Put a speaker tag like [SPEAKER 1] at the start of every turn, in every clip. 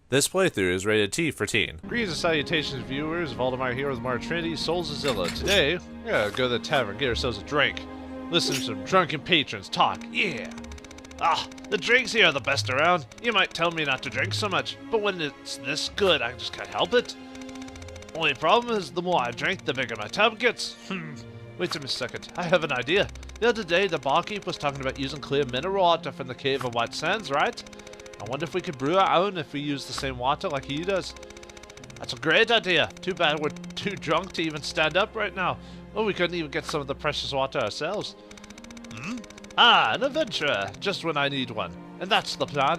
[SPEAKER 1] This playthrough is rated T for teen.
[SPEAKER 2] Greetings and salutations, viewers. Vauldemare here with more Trinity, Souls of Zilla. Today, we're gonna go to the tavern, get ourselves a drink. Listen to some drunken patrons talk. Yeah! Ah, the drinks here are the best around. You might tell me not to drink so much, but when it's this good, I just can't help it. Only problem is, the more I drink, the bigger my tab gets. Wait a second, I have an idea. The other day, the barkeep was talking about using clear mineral water from the Cave of White Sands, right? I wonder if we could brew our own if we use the same water like he does. That's a great idea. Too bad we're too drunk to even stand up right now. Well, we couldn't even get some of the precious water ourselves. Ah, an adventurer. Just when I need one. And that's the plan.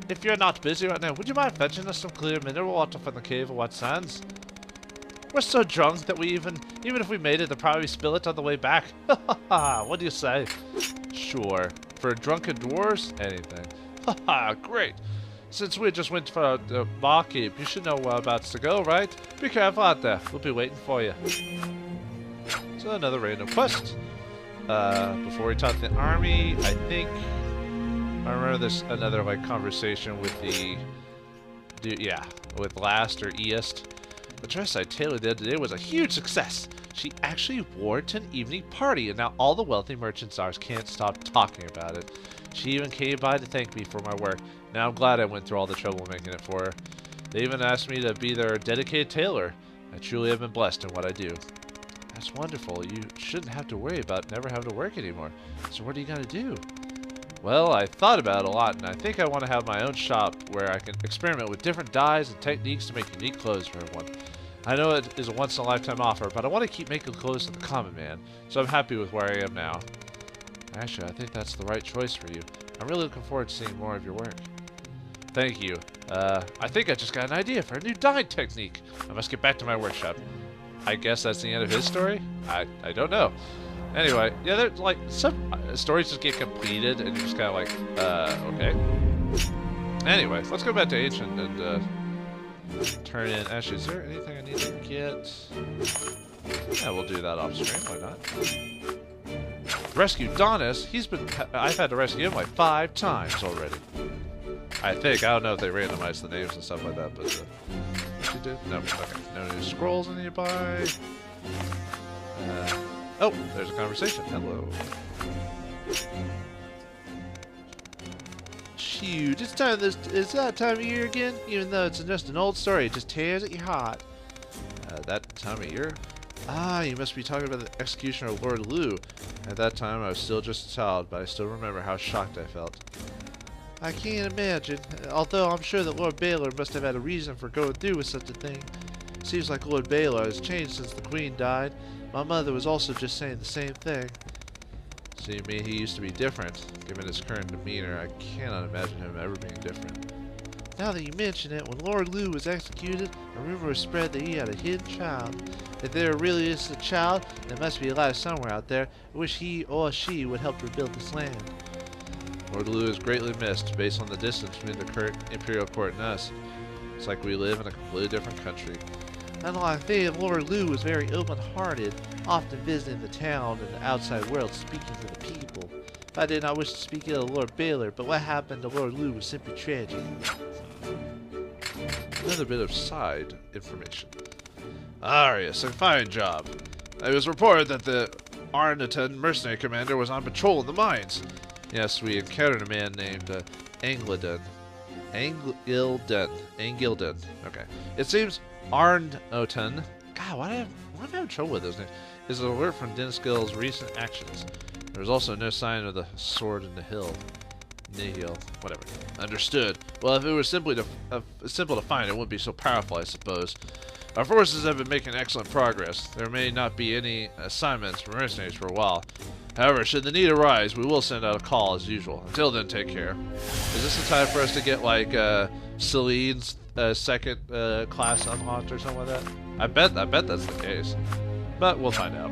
[SPEAKER 2] If you're not busy right now, would you mind fetching us some clear mineral water from the Cave of White Sands? We're so drunk that we even if we made it, they'd probably spill it on the way back. What do you say? Sure. For drunken dwarves, anything. Haha, great. Since we just went for the barkeep, you should know whereabouts to go, right? Be careful out there. We'll be waiting for you. So another random quest. Before we talk to the army, I think I remember there's another like conversation with the with Last or East. The dress I tailored the other day was a huge success. She actually wore it to an evening party, and now all the wealthy merchants can't stop talking about it. She even came by to thank me for my work. Now I'm glad I went through all the trouble making it for her. They even asked me to be their dedicated tailor. I truly have been blessed in what I do. That's wonderful. You shouldn't have to worry about never having to work anymore. So what are you going to do? Well, I thought about it a lot, and I think I want to have my own shop where I can experiment with different dyes and techniques to make unique clothes for everyone. I know it is a once-in-a-lifetime offer, but I want to keep making clothes for the common man, so I'm happy with where I am now. Actually, I think that's the right choice for you. I'm really looking forward to seeing more of your work. Thank you. I think I just got an idea for a new dyeing technique. I must get back to my workshop. I guess that's the end of his story? I don't know. Anyway, yeah, there's like some stories just get completed and you're just kind of like, okay. Anyway, let's go back to Ancient and turn in. Actually, is there anything I need to get? Yeah, we'll do that off screen. Why not? Rescue Donis. I've had to rescue him like 5 times already. I think. I don't know if they randomized the names and stuff like that, but you did? No. Okay. No new scrolls nearby. Oh, there's a conversation. Hello. Shoot, it's that time of year again? Even though it's just an old story, it just tears at your heart. That time of year? Ah, you must be talking about the execution of Lord Liu. At that time, I was still just a child, but I still remember how shocked I felt. I can't imagine, although I'm sure that Lord Baylor must have had a reason for going through with such a thing. Seems like Lord Baylor has changed since the Queen died. My mother was also just saying the same thing. So you mean he used to be different? Given his current demeanor, I cannot imagine him ever being different. Now that you mention it, when Lord Liu was executed, a rumor was spread that he had a hidden child. If there really is a child, there must be alive somewhere out there. I wish he or she would help rebuild this land. Lord Liu is greatly missed, based on the distance between the current Imperial Court and us. It's like we live in a completely different country. Unlike me, Lord Liu was very open-hearted, often visiting the town and the outside world speaking to the people. If I did not wish to speak ill of Lord Baylor, but what happened to Lord Liu was simply tragic. Another bit of side information. Arius, a fine job. It was reported that the Arneton mercenary commander was on patrol in the mines. Yes, we encountered a man named Angilden. Angilden. Okay. It seems Arneton. God, why am I having trouble with those names? Is an alert from Denskill's recent actions. There was also no sign of the sword in the hill. Nihil. Whatever. Understood. Well, if it were simple to find, it wouldn't be so powerful, I suppose. Our forces have been making excellent progress. There may not be any assignments for mercenaries for a while. However, should the need arise, we will send out a call as usual. Until then, take care. Is this the time for us to get like Selene's second class unlocked or something like that? I bet that's the case. But we'll find out.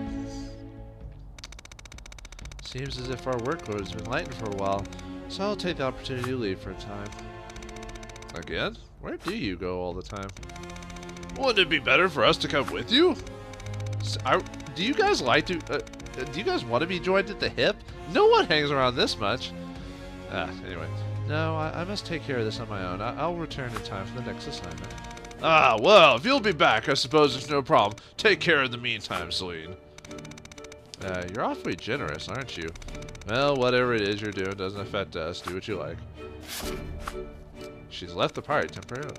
[SPEAKER 2] Seems as if our workload has been lightened for a while, so I'll take the opportunity to leave for a time. Again? Where do you go all the time? Wouldn't it be better for us to come with you? Do you guys like to... do you guys want to be joined at the hip? No one hangs around this much. Anyway. No, I must take care of this on my own. I'll return in time for the next assignment. Ah, well, if you'll be back, I suppose it's no problem. Take care in the meantime, Selene. You're awfully generous, aren't you? Well, whatever it is you're doing doesn't affect us. Do what you like. She's left the party temporarily.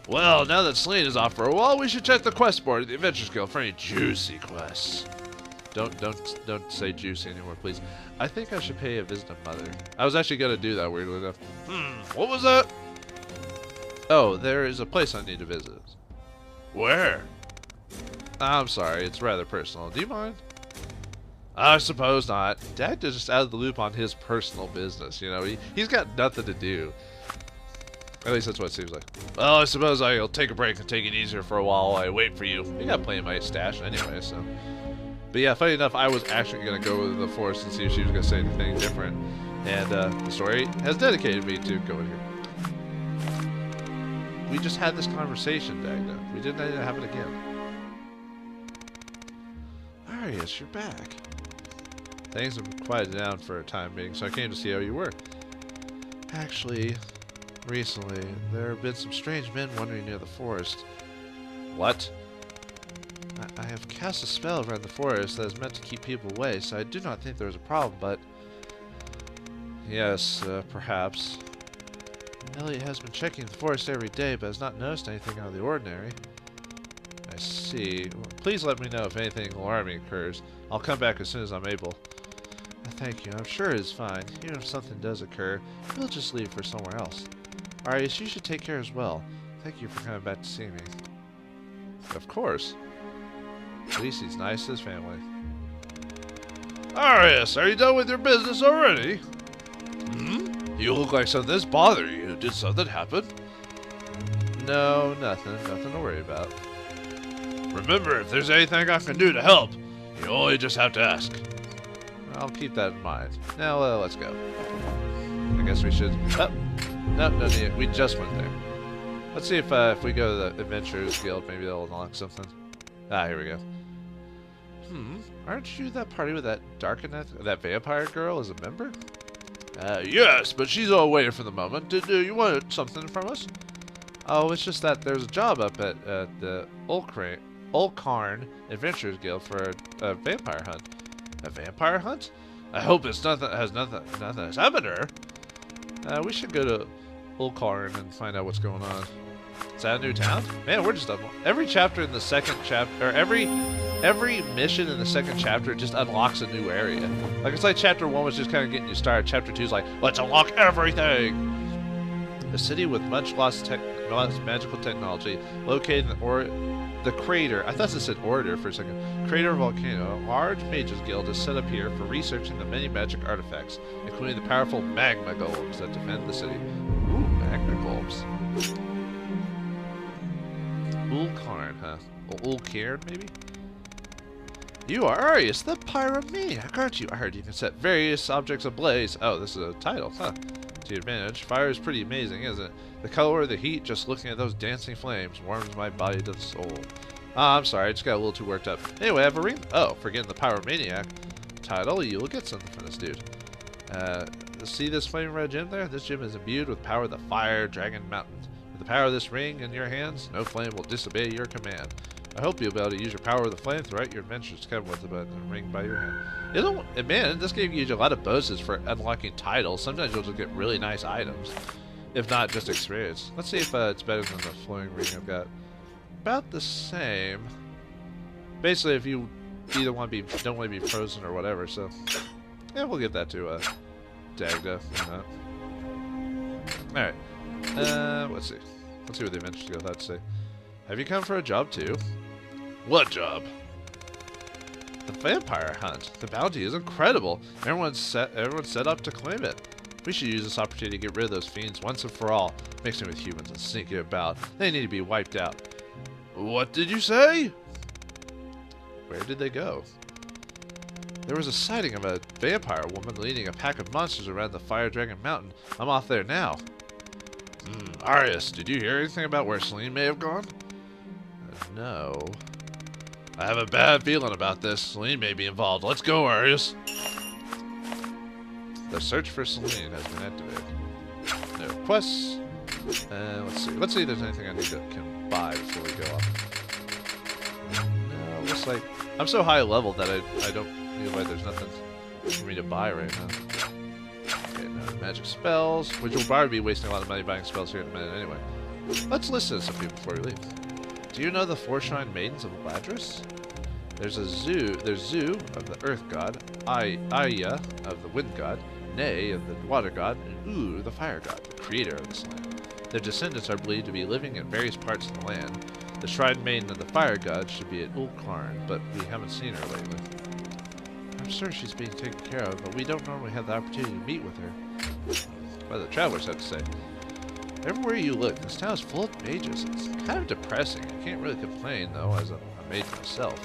[SPEAKER 2] Well, now that Selene is off for a while, we should check the quest board at the Adventures Guild for any juicy quests. Don't say juicy anymore, please. I think I should pay a visit to Mother. I was actually gonna do that, weirdly enough. What was that? Oh, there is a place I need to visit. Where? I'm sorry, it's rather personal. Do you mind? I suppose not. Dad is just out of the loop on his personal business, you know. He's got nothing to do. At least that's what it seems like. Well, I suppose I'll take a break and take it easier for a while. I wait for you. You got plenty of my stash anyway, so. But yeah, funny enough, I was actually going to go with the Force and see if she was going to say anything different. And the story has dedicated me to going here. We just had this conversation, Dagna. We didn't need to have it again. Arius, you're back. Things have quieted down for a time being, so I came to see how you were. Actually, recently, there have been some strange men wandering near the forest. What? I have cast a spell around the forest that is meant to keep people away, so I do not think there is a problem, but... Yes, perhaps. Elliot has been checking the forest every day, but has not noticed anything out of the ordinary. I see. Well, please let me know if anything alarming occurs. I'll come back as soon as I'm able. Thank you. I'm sure it is fine. Even if something does occur, we'll just leave for somewhere else. Arius, you should take care as well. Thank you for coming back to see me. Of course. At least he's nice to his family. Arius, are you done with your business already? You look like something's bothering you. Did something happen? No, nothing. Nothing to worry about. Remember, if there's anything I can do to help, you only just have to ask. I'll keep that in mind. Now, let's go. I guess we should... Oh, no, we just went there. Let's see if we go to the Adventurers Guild, maybe they'll unlock something. Ah, here we go. Aren't you that party with that that vampire girl as a member? Yes, but she's all away for the moment. Do you want something from us? Oh, it's just that there's a job up at the Ulkarn Adventurers Guild for a vampire hunt. A vampire hunt? I hope it's nothing has happened to her. We should go to Ulkarn and find out what's going on. Is that a new town? Man, we're just up. Every chapter in the second chapter, or every mission in the second chapter just unlocks a new area. Like, it's like chapter 1 was just kind of getting you started. Chapter 2 is like, let's unlock everything! A city with much lost magical technology, located in the crater. I thought it said orator for a second. Crater volcano. A large mages guild is set up here for researching the many magic artifacts, including the powerful magma golems that defend the city. Ooh, magma golems. Ulkarn, huh? Ulkarn, maybe? You are Arius, the pyromaniac, aren't you? I heard you can set various objects ablaze. Oh, this is a title, huh? To your advantage. Fire is pretty amazing, isn't it? The color of the heat, just looking at those dancing flames, warms my body to the soul. Ah, I'm sorry, I just got a little too worked up. Anyway, I have a ring. Oh, forgetting the pyromaniac title, you'll get something from this dude. See this flaming red gem there? This gem is imbued with power of the fire dragon mountain. With the power of this ring in your hands, no flame will disobey your command. I hope you'll be able to use your power of the flame throughout your adventures. Come with the ring by your hand. Man, this game gives you a lot of bonuses for unlocking titles. Sometimes you'll just get really nice items, if not just experience. Let's see if it's better than the flowing ring I've got. About the same. Basically, if you either don't want to be frozen or whatever, so yeah, we'll give that to Dagda. All right. Let's see. Let's see what the adventures guild had to say. Have you come for a job too? What job? The vampire hunt. The bounty is incredible. Everyone's set up to claim it. We should use this opportunity to get rid of those fiends once and for all. Mixing with humans and sneaking about. They need to be wiped out. What did you say? Where did they go? There was a sighting of a vampire woman leading a pack of monsters around the Fire Dragon Mountain. I'm off there now. Arius, did you hear anything about where Selene may have gone? No. I have a bad feeling about this. Selene may be involved. Let's go, Arius. The search for Selene has been activated. quests. Let's see. Let's see if there's anything I need to can buy before we go up. No, looks like I'm so high level that I don't feel like there's nothing for me to buy right now. Okay, no magic spells, which will probably be wasting a lot of money buying spells here in a minute anyway. Let's listen to some people before we leave. Do you know the four shrine maidens of Ladris? There's Zu of the earth god, Aya of the wind god, Ne of the water god, and U the fire god, the creator of this land. Their descendants are believed to be living in various parts of the land. The shrine maiden of the fire god should be at Ulkarn, but we haven't seen her lately. I'm sure she's being taken care of, but we don't normally have the opportunity to meet with her. What do the travelers have to say? Everywhere you look, this town is full of mages. It's kind of depressing. I can't really complain, though, as a mage myself.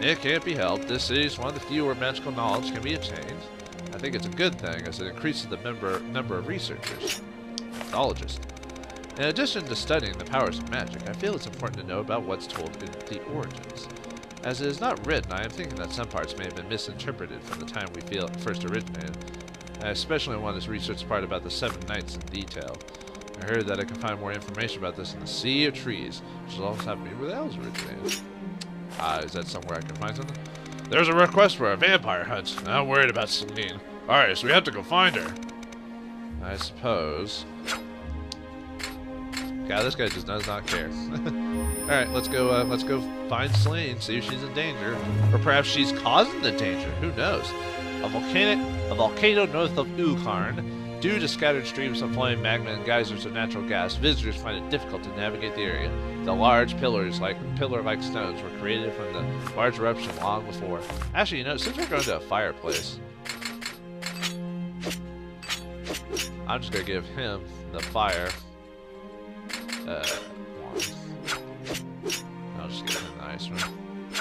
[SPEAKER 2] It can't be helped. This city is one of the few where magical knowledge can be obtained. I think it's a good thing, as it increases the number of researchers, mythologists. In addition to studying the powers of magic, I feel it's important to know about what's told in the origins. As it is not written, I am thinking that some parts may have been misinterpreted from the time we feel it first originated. I especially want to research the part about the 7 Knights in detail. I heard that I can find more information about this in the Sea of Trees, which is also happening where the elves originated. Is that somewhere I can find something? There's a request for a vampire hunt. I'm worried about Selene. Alright, so we have to go find her. I suppose. God, this guy just does not care. Alright, let's go find Selene, see if she's in danger. Or perhaps she's causing the danger, who knows? A volcano north of Ulkarn. Due to scattered streams of flowing magma and geysers of natural gas, visitors find it difficult to navigate the area. The large pillar-like stones were created from the large eruption long before. Actually, you know, since we're going to a fireplace, I'm just gonna give him the fire. I'll just give him the ice one.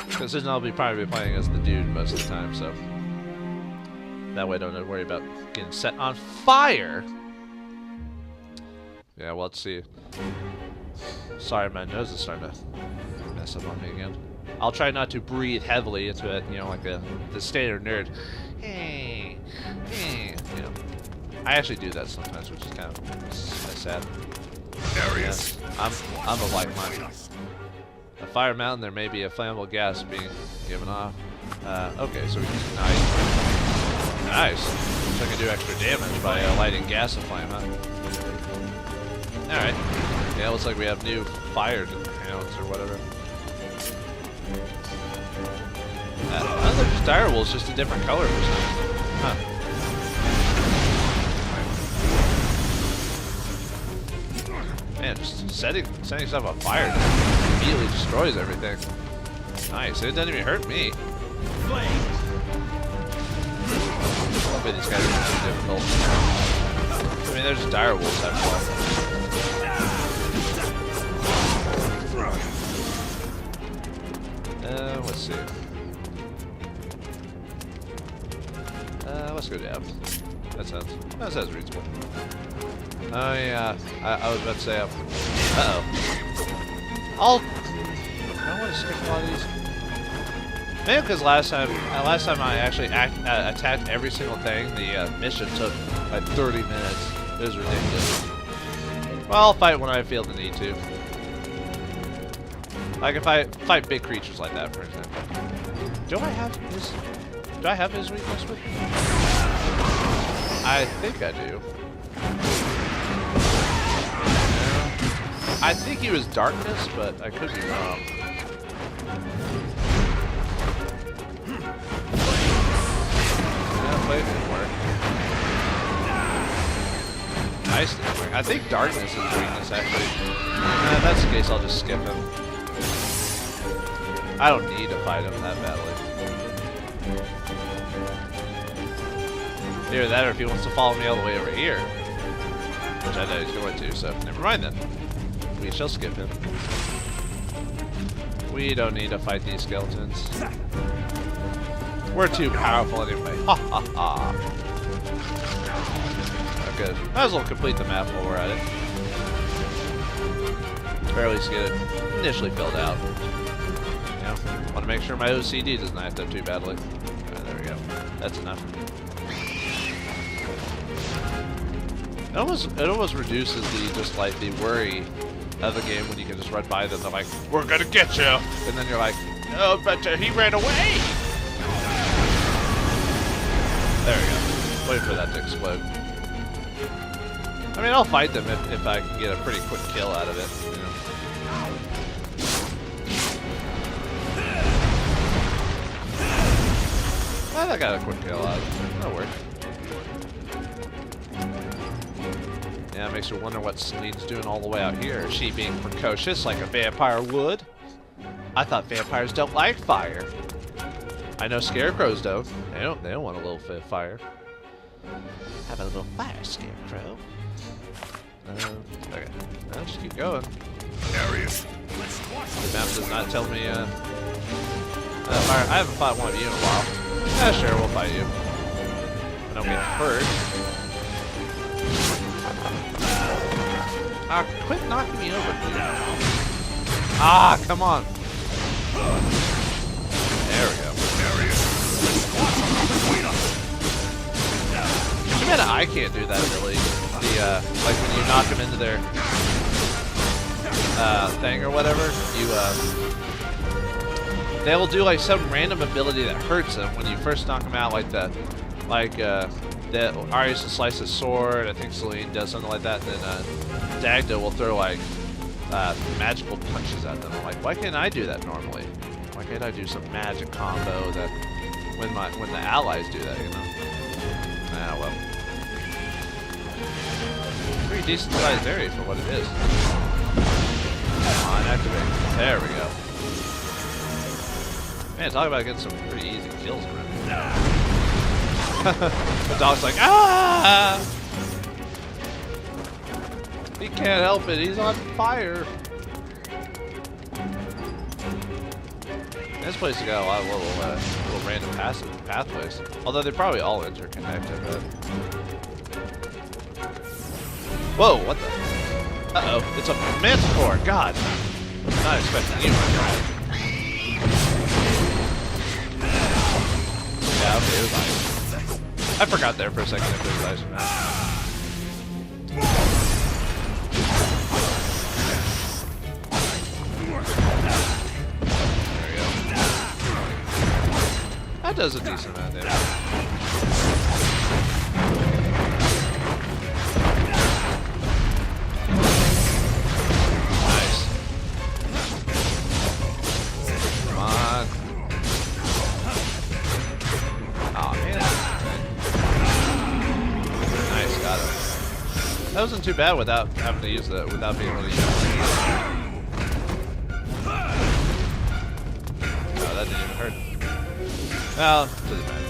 [SPEAKER 2] Because then I'll be probably playing as the dude most of the time, so that way I don't have to worry about getting set on fire. Yeah, well, let's see. Sorry, my nose is starting to mess up on me again. I'll try not to breathe heavily into it, you know, like the standard nerd. Hey, you know. I actually do that sometimes, which is kind of sad. Yes, I'm a like mind. A fire mountain, there may be a flammable gas being given off. Okay, so we can nice. So I can do extra damage by lighting gas aflame, huh? Alright. Yeah, looks like we have new fire hounds or whatever. I don't know, just direwolves, just a different color or something. Huh. Man, just setting stuff on fire just immediately destroys everything. Nice, it doesn't even hurt me. I bet these guys are too difficult. I mean, they're just direwolves after all. Let's see. Let's go down. That sounds reasonable. Oh yeah, I was about to say, I want to skip a lot of these. Maybe because last time I actually attacked every single thing, the mission took like 30 minutes. It was ridiculous. Well, I'll fight when I feel the need to. Like if I fight big creatures like that, for example. Do I have his weakness with me? I think I do. I think he was darkness, but I could be wrong. Yeah, play didn't work. Ice didn't work. I think darkness is weakness, actually. If that's the case, I'll just skip him. I don't need to fight him that badly. Either that or if he wants to follow me all the way over here. Which I know he's going to, so never mind then. We shall skip him. We don't need to fight these skeletons. We're too powerful anyway. Ha ha ha. Okay, might as well complete the map while we're at it. Or at least get it initially filled out. You know, want to make sure my OCD doesn't act up too badly. Alright, there we go. That's enough. It almost reduces the just like the worry of the game when you can just run by them. They're like, "We're gonna get you," and then you're like, "Oh, but he ran away." There we go. Wait for that to explode. I mean, I'll fight them if I can get a pretty quick kill out of it. You know? I got a quick kill out of it. That'll work. Yeah, it makes you wonder what Selene's doing all the way out here. She being precocious like a vampire would. I thought vampires don't like fire. I know scarecrows don't. They don't want a little bit of fire. Have a little fire, scarecrow. Okay. I'll just keep going.
[SPEAKER 3] Darius.
[SPEAKER 2] The map does not tell me fire. I haven't fought one of you in a while. Yeah, sure, we'll fight you. I don't get hurt. Ah, quit knocking me over, dude. Ah, come on. There we go. Too bad I can't do that ability. Like when you knock them into their thing or whatever, they will do like some random ability that hurts them when you first knock them out, like that Arius will slice his sword. I think Selene does something like that. And then Dagda will throw like magical punches at them. I'm like, why can't I do that normally? Why can't I do some magic combo that when the allies do that, you know? Ah, well. Pretty decent sized area for what it is. Come on, activate. There we go. Man, talk about getting some pretty easy kills around here. The dog's like, ah! He can't help it. He's on fire. This place has got a lot of little random pathways. Although they're probably all interconnected. But... Whoa! What the? Uh-oh! It's a manticore. God! I'm not expecting you, my friend. Yeah, okay, it was ice. I forgot there for a second if it was ice or not. That does a decent amount of damage. Nice. Come on. Aw, man. Nice, got him. That wasn't too bad without having to use the, without being able to use it. Oh, that didn't even hurt. Well, doesn't matter.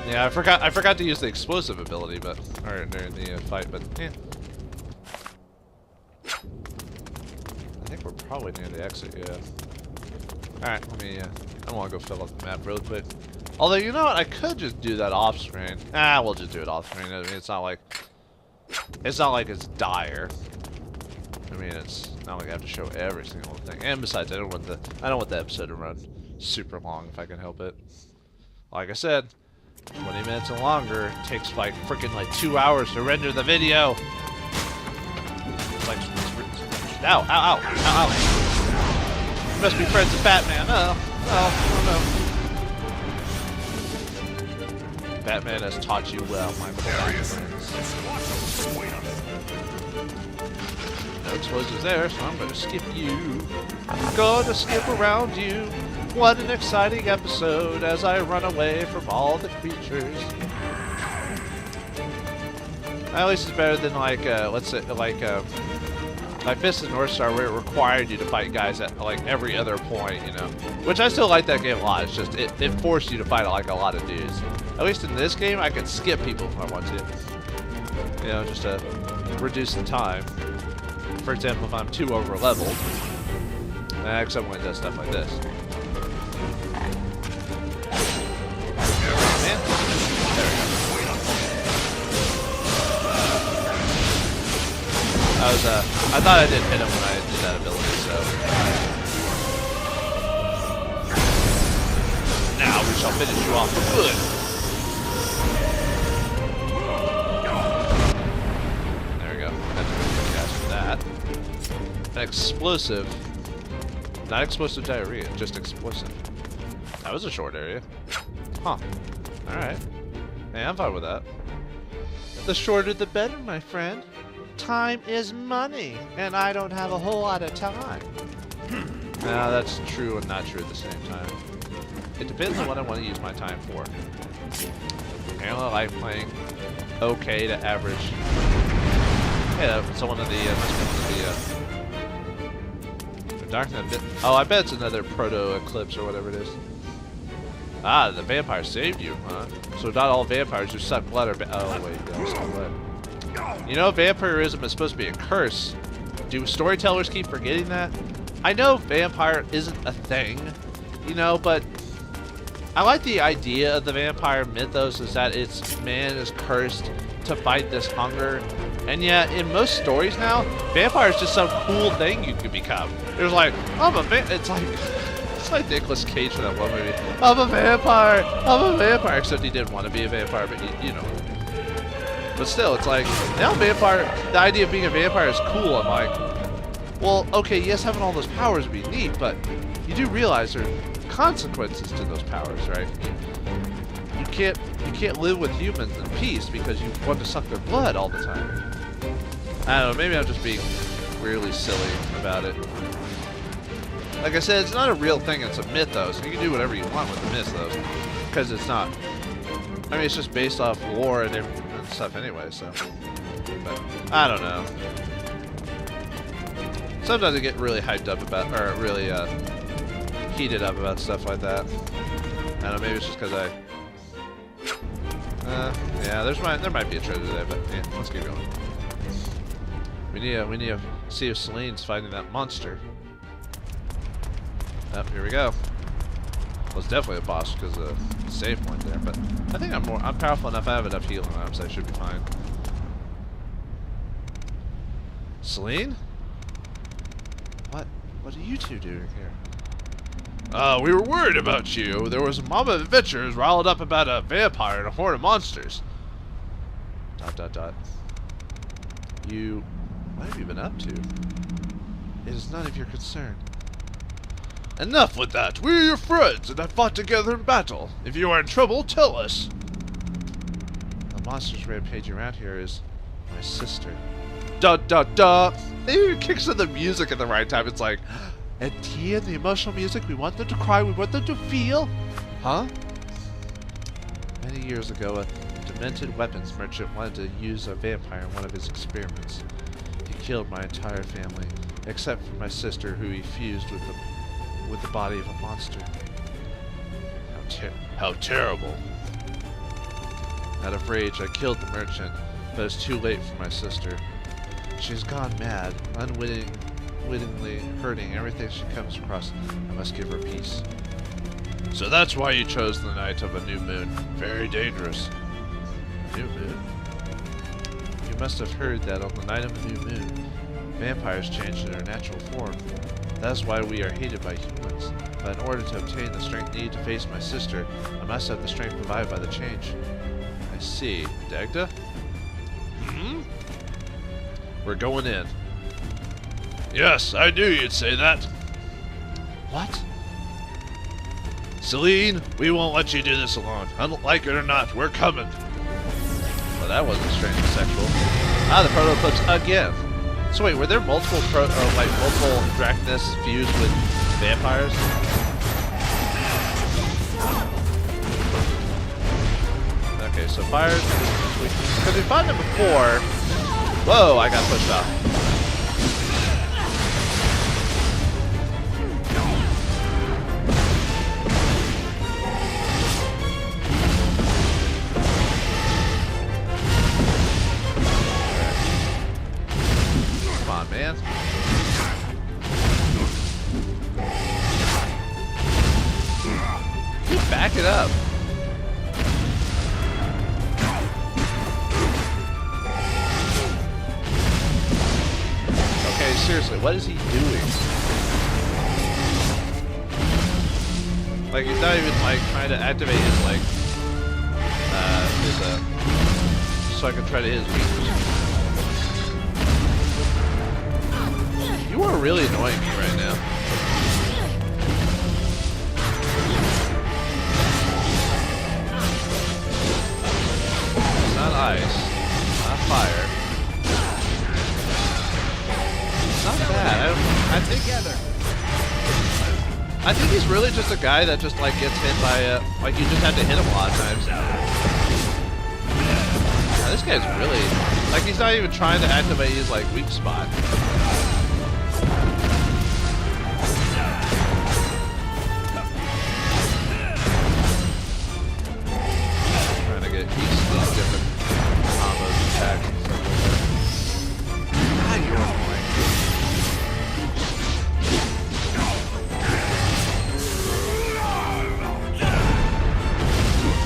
[SPEAKER 2] Yeah, I forgot to use the explosive ability, but during the fight, but yeah. I think we're probably near the exit. Yeah. All right, let me. I want to go fill up the map real quick. Although you know what, I could just do that off screen. Ah, we'll just do it off screen. I mean, it's not like it's dire. I mean, it's not like I have to show every single thing. And besides, I don't want the episode to run super long if I can help it. Like I said, 20 minutes and longer. It takes like freaking like 2 hours to render the video. Like, ow, ow, ow, ow, ow. You must be friends with Batman. Oh, no. Batman has taught you well, my friends. No explosives there, so I'm going to skip you. I'm going to skip around you. What an exciting episode as I run away from all the creatures. At least it's better than like, let's say, like Fist of North Star, where it required you to fight guys at like every other point, you know. Which I still like that game a lot. It's just it forced you to fight like a lot of dudes. At least in this game, I can skip people if I want to. You know, just to reduce the time. For example, if I'm too over leveled, except when it does stuff like this. Man. There we go. I thought I did hit him when I did that ability, so. Now we shall finish you off for good. An explosive. Not explosive diarrhea, just explosive. That was a short area. Huh. Alright. Hey, I'm fine with that. The shorter the better, my friend. Time is money, and I don't have a whole lot of time. Nah, that's true and not true at the same time. It depends on what I want to use my time for. I only like playing okay to average. Yeah, someone in the Darknet bit. Oh, I bet it's another proto eclipse or whatever it is. Ah, the vampire saved you, huh? So not all vampires who suck blood are oh wait, they don't suck blood. You know, vampirism is supposed to be a curse. Do storytellers keep forgetting that? I know vampire isn't a thing, you know, but I like the idea of the vampire mythos is that it's man is cursed to fight this hunger. And yet, in most stories now, vampire is just some cool thing you could become. There's like, I'm a it's like Nicolas Cage for that one movie. I'm a vampire, except he didn't want to be a vampire, but you know. But still, it's like, now vampire, the idea of being a vampire is cool. I'm like, well, okay, yes, having all those powers would be neat, but you do realize there are consequences to those powers, right? You can't live with humans in peace because you want to suck their blood all the time. I don't know, maybe I'm just being really silly about it. Like I said, it's not a real thing, it's a mythos. You can do whatever you want with the mythos, because it's not. I mean, it's just based off lore and stuff anyway, so. But, I don't know. Sometimes I get really hyped up about, or really heated up about stuff like that. I don't know, maybe it's just because I... yeah, there might be a treasure there, but yeah, let's keep going. We need to see if Selene's fighting that monster. Oh, here we go. Well, it's definitely a boss because of the save point there, but I think I'm powerful enough. I have enough healing items, so I should be fine. Selene? What are you two doing here? We were worried about you. There was a mob of adventurers riled up about a vampire and a horde of monsters. ... What have you been up to? It is none of your concern. Enough with that. We are your friends and have fought together in battle. If you are in trouble, tell us. The monster's rampaging around here is my sister. ... Maybe it kicks in the music at the right time. It's like, and tea and the emotional music, we want them to cry, we want them to feel. Huh? Many years ago, a demented weapons merchant wanted to use a vampire in one of his experiments. He killed my entire family, except for my sister, who he fused with the body of a monster. How terrible. Out of rage, I killed the merchant, but it's too late for my sister. She's gone mad, unwittingly hurting everything she comes across. I must give her peace. So that's why you chose the night of a new moon. Very dangerous. New moon? You must have heard that on the night of a new moon, vampires change to their natural form. That's why we are hated by humans. But in order to obtain the strength needed to face my sister, I must have the strength provided by the change. I see. Dagda? Hmm? We're going in. Yes, I knew you'd say that. What? Selene, we won't let you do this alone. Like it or not, we're coming. Well, that wasn't strange and sexual. Ah, the proto-eclipse again. So wait, were there multiple multiple Draconists fused with vampires? Okay, so fires. Because we fought them before. Whoa, I got pushed off. Come on, man. Dude, back it up. Seriously, what is he doing? Like, he's not even, like, trying to activate his, like, so I can try to hit his weakness. You You are really annoying me right now. It's not ice. Not fire. It's not bad. I think he's really just a guy that just like gets hit by like you just have to hit him a lot of times. Now, this guy's really like he's not even trying to activate his like weak spot. Trying to get these different combos attacked. God, you're annoying.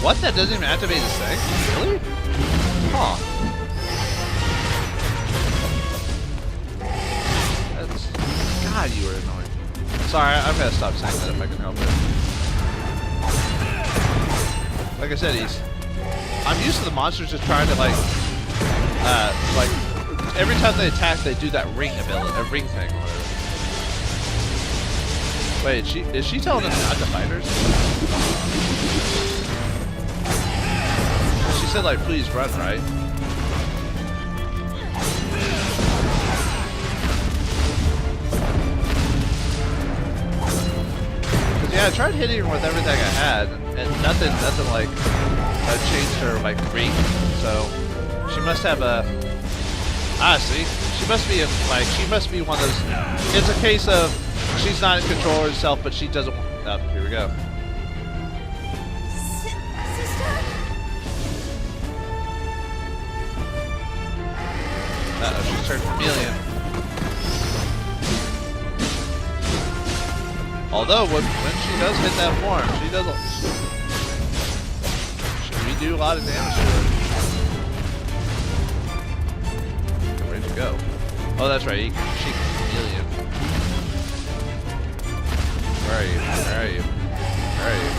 [SPEAKER 2] What? That doesn't even activate this thing? Really? Huh. That's... God, you were annoying. Sorry, I'm gonna stop saying that if I can help it. Like I said, I'm used to the monsters just trying to like every time they attack, they do that ring ability, a ring thing. Or whatever. Wait, is she telling us not to fight her? She said, like, please run, right? Yeah, I tried hitting her with everything I had, and nothing like changed her like freak. So she must have a. See, she must be she must be one of those. It's a case of she's not in control of herself, but she doesn't. Oh, here we go. She's turned chameleon. Although when she does hit that form, she we do a lot of damage to her. Where'd you go? Oh, that's right. She can chameleon. Where are you? Where are you? Where are you?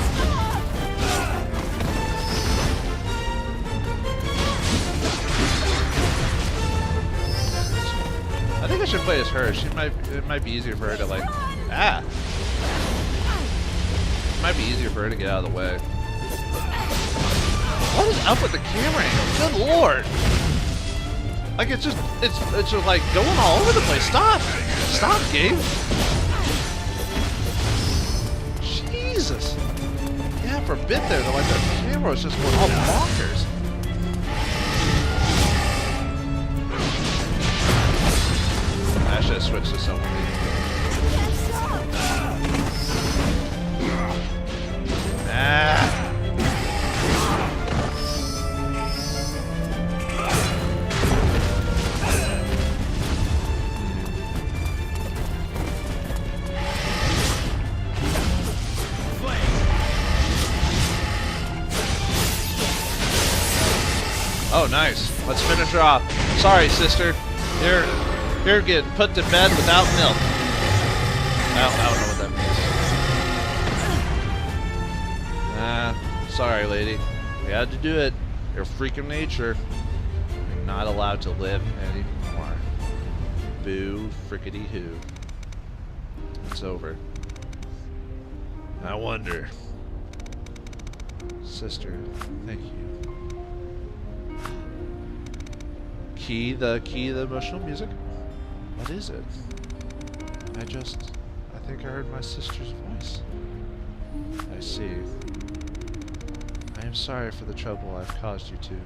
[SPEAKER 2] I think I should play as her. It might be easier for her to like. It might be easier for her to get out of the way. What is up with the camera angle? Good lord! Like it's just like going all over the place. Stop! Stop, game! Jesus! Yeah, for a bit there, like the camera was just going all bonkers. I should have switched to someone. Oh, nice. Let's finish her off. Sorry, sister. You're getting put to bed without milk. I don't know what that means. Sorry, lady. We had to do it. You're a freak of nature. You're not allowed to live anymore. Boo frickety hoo. It's over. I wonder. Sister, thank you. Key the emotional music. What is it? I think I heard my sister's voice. I see. I am sorry for the trouble I've caused you two.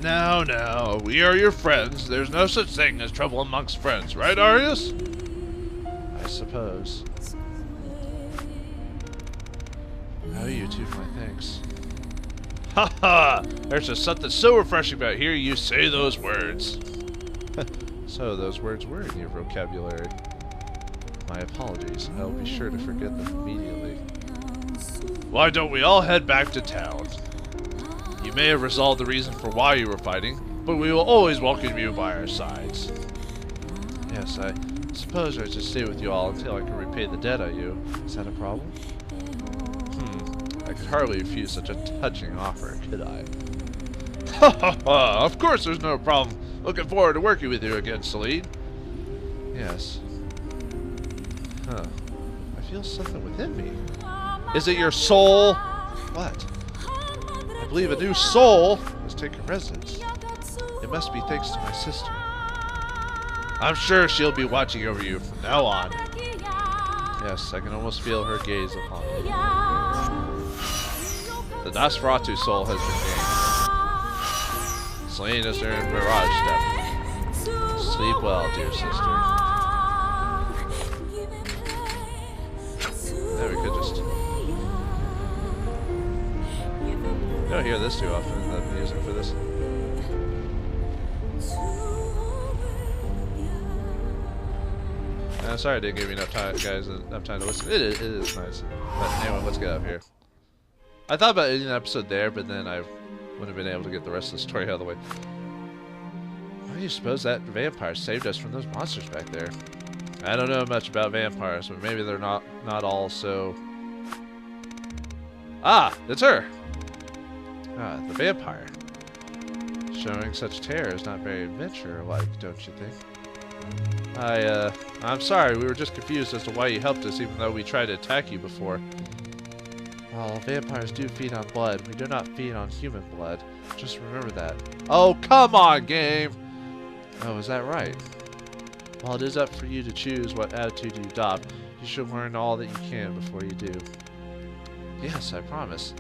[SPEAKER 2] No, we are your friends. There's no such thing as trouble amongst friends, right, Arius? I suppose. How you two, my thanks. Ha ha! There's just something so refreshing about hearing you say those words. So those words were in your vocabulary. My apologies. I'll be sure to forget them immediately. Why don't we all head back to town? You may have resolved the reason for why you were fighting, but we will always welcome you by our sides. Yes, I suppose I should stay with you all until I can repay the debt I owe you. Is that a problem? I could hardly refuse such a touching offer, could I? Ha ha ha! Of course there's no problem. Looking forward to working with you again, Selene. Yes. Huh. I feel something within me. Is it your soul? What? I believe a new soul has taken residence. It must be thanks to my sister. I'm sure she'll be watching over you from now on. Yes, I can almost feel her gaze upon me. The Nosferatu soul has been gained. Selene is earned Mirage Step. Sleep well, dear sister. Now we could just... You don't hear this too often, the music for this. Sorry I didn't give you enough time, guys, enough time to listen. It is nice. But anyway, let's get up here. I thought about ending the episode there, but then I wouldn't have been able to get the rest of the story out of the way. Why do you suppose that vampire saved us from those monsters back there? I don't know much about vampires, but maybe they're not all so... Ah! It's her! Ah, the vampire. Showing such terror is not very adventure-like, don't you think? I'm sorry, we were just confused as to why you helped us even though we tried to attack you before. Well, vampires do feed on blood. We do not feed on human blood. Just remember that. Oh, come on, game! Oh, is that right? Well, it is up for you to choose what attitude you adopt. You should learn all that you can before you do. Yes, I promise.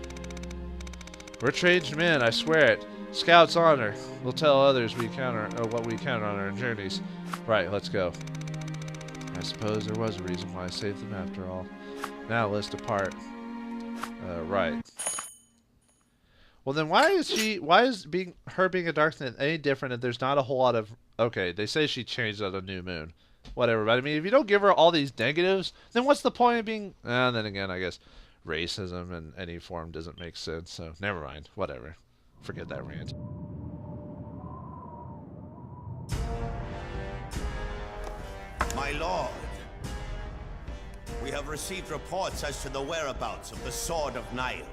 [SPEAKER 2] We're changed men, I swear it. Scout's honor. We'll tell others we encounter what we encounter on our journeys. Right, let's go. I suppose there was a reason why I saved them after all. Now let's depart. Right. Well then why is her being a dark knight any different if there's not a whole lot of... Okay, they say she changed on a new moon. Whatever, but I mean if you don't give her all these negatives, then what's the point of being... And then again, I guess racism in any form doesn't make sense, so never mind. Whatever. Forget that rant.
[SPEAKER 3] My lord, we have received reports as to the whereabouts of the Sword of Nile.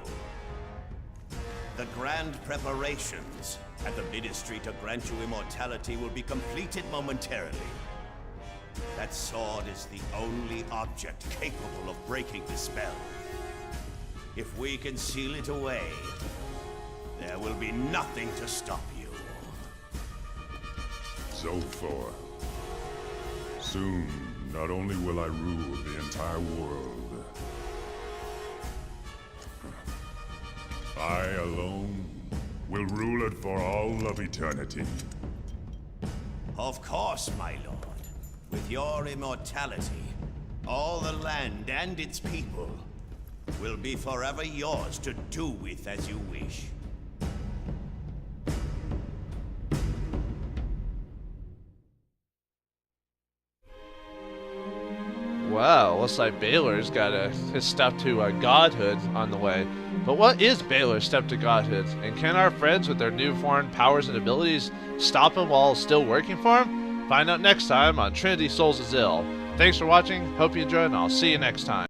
[SPEAKER 3] The grand preparations at the Ministry to grant you immortality will be completed momentarily. That sword is the only object capable of breaking the spell. If we can seal it away, there will be nothing to stop you.
[SPEAKER 4] Zophor. Soon, not only will I rule the entire world, I alone will rule it for all of eternity.
[SPEAKER 3] Of course, my lord. With your immortality, all the land and its people will be forever yours to do with as you wish.
[SPEAKER 2] Wow, looks like Baylor's got his step to godhood on the way. But what is Baylor's step to godhood? And can our friends with their newfound powers and abilities stop him while still working for him? Find out next time on Trinity Souls of Zill. Thanks for watching, hope you enjoyed, and I'll see you next time.